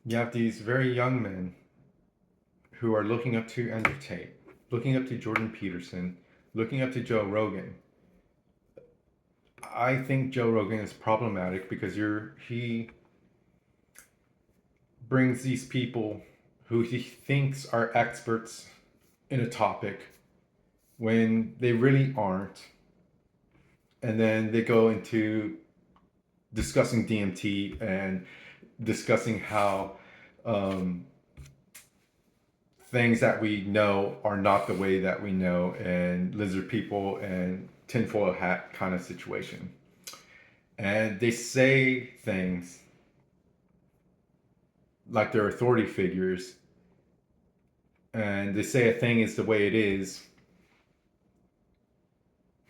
You have these very young men who are looking up to Andrew Tate, looking up to Jordan Peterson, looking up to Joe Rogan. I think Joe Rogan is problematic because he brings these people who he thinks are experts in a topic when they really aren't. And then they go into discussing DMT and discussing how um, things that we know are not the way that we know, and lizard people and tinfoil hat kind of situation. And they say things like they're authority figures, and they say a thing is the way it is,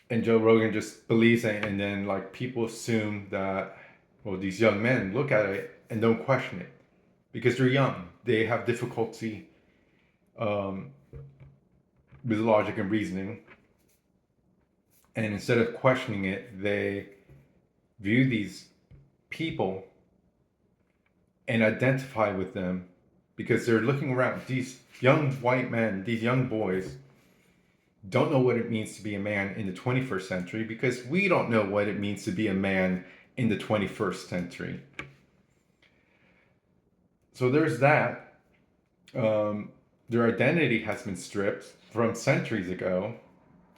and Joe Rogan just believes it, and then like people assume that, well, these young men look at it and don't question it because they're young. They have difficulty um, with logic and reasoning, and instead of questioning it, they view these people and identify with them because they're looking around. These young white men, these young boys, don't know what it means to be a man in the 21st century because we don't know what it means to be a man in the 21st century. So there's that. Their identity has been stripped from centuries ago,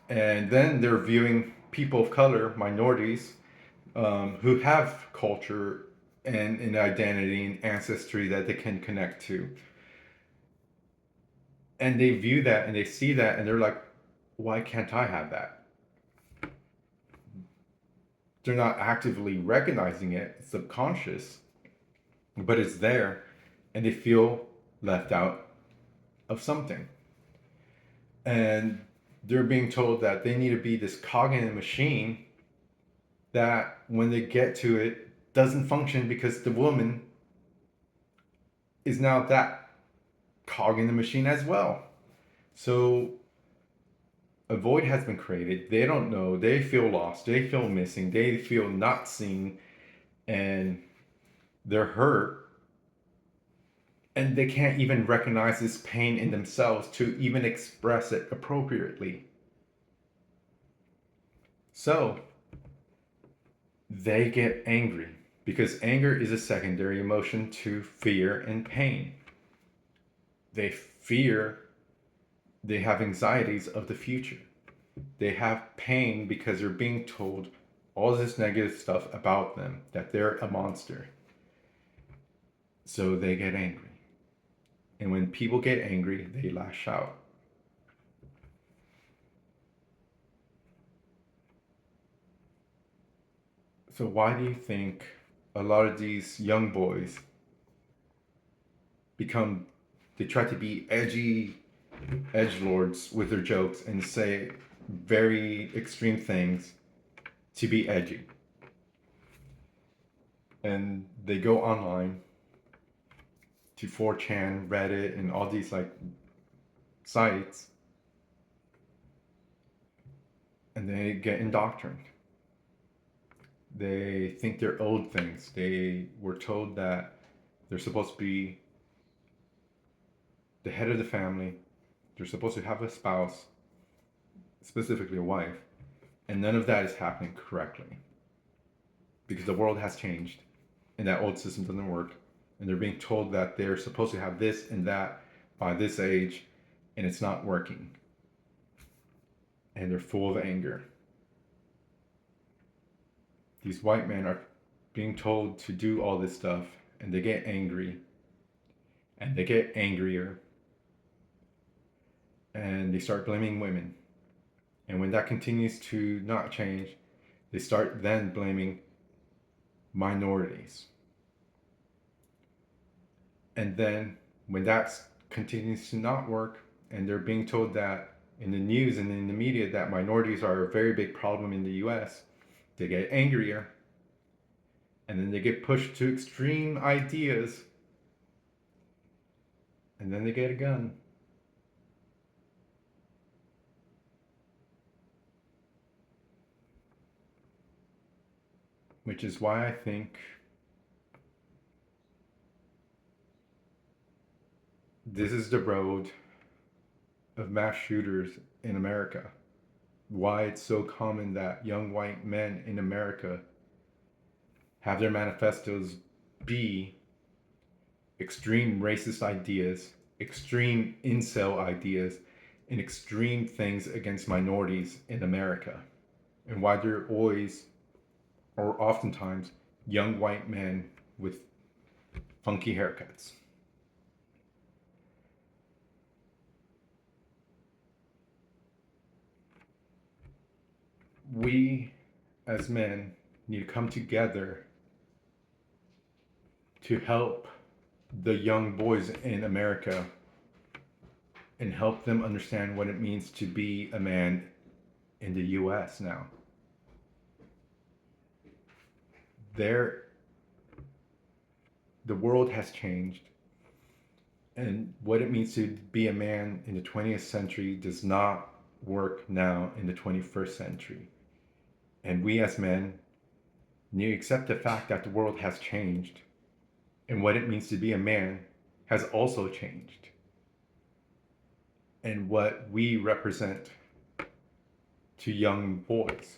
and then they're viewing people of color, minorities, who have culture and an identity and ancestry that they can connect to. And they view that and they see that and they're like, why can't I have that? They're not actively recognizing it, it's subconscious, but it's there, and they feel left out of something. And they're being told that they need to be this cog in a machine that when they get to it doesn't function because the woman is now that cog in the machine as well. So a void has been created. They don't know. They feel lost. They feel missing. They feel not seen, and they're hurt. And they can't even recognize this pain in themselves to even express it appropriately. So they get angry because anger is a secondary emotion to fear and pain. They fear, they have anxieties of the future. They have pain because they're being told all this negative stuff about them, that they're a monster. So they get angry. And when people get angry, they lash out. So why do you think a lot of these young boys become, they try to be edge lords with their jokes and say very extreme things to be edgy? And they go online to 4chan, Reddit, and all these like sites, and they get indoctrined. They think they're owed things. They were told that they're supposed to be the head of the family. They're supposed to have a spouse, specifically a wife, and none of that is happening correctly because the world has changed and that old system doesn't work. And they're being told that they're supposed to have this and that by this age, and it's not working. And they're full of anger. These white men are being told to do all this stuff, and they get angry, and they get angrier, and they start blaming women. And when that continues to not change, they start then blaming minorities. And then when that continues to not work, and they're being told that in the news and in the media that minorities are a very big problem in the US, they get angrier, and then they get pushed to extreme ideas, and then they get a gun. Which is why I think this is the road of mass shooters in America. Why it's so common that young white men in America have their manifestos be extreme racist ideas, extreme incel ideas, and extreme things against minorities in America. And why they're always, or oftentimes, young white men with funky haircuts. We, as men, need to come together to help the young boys in America and help them understand what it means to be a man in the US now. There, the world has changed, and what it means to be a man in the 20th century does not work now in the 21st century. And we as men need to accept the fact that the world has changed, and what it means to be a man has also changed. And what we represent to young boys,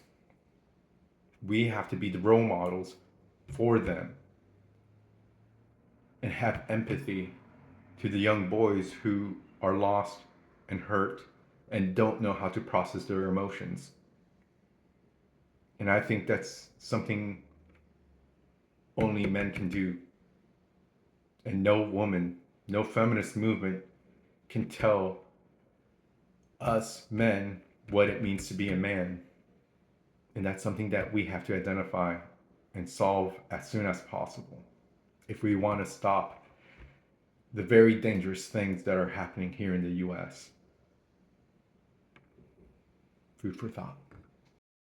we have to be the role models for them and have empathy to the young boys who are lost and hurt and don't know how to process their emotions. And I think that's something only men can do. And no woman, no feminist movement can tell us men what it means to be a man. And that's something that we have to identify and solve as soon as possible if we want to stop the very dangerous things that are happening here in the US. Food for thought.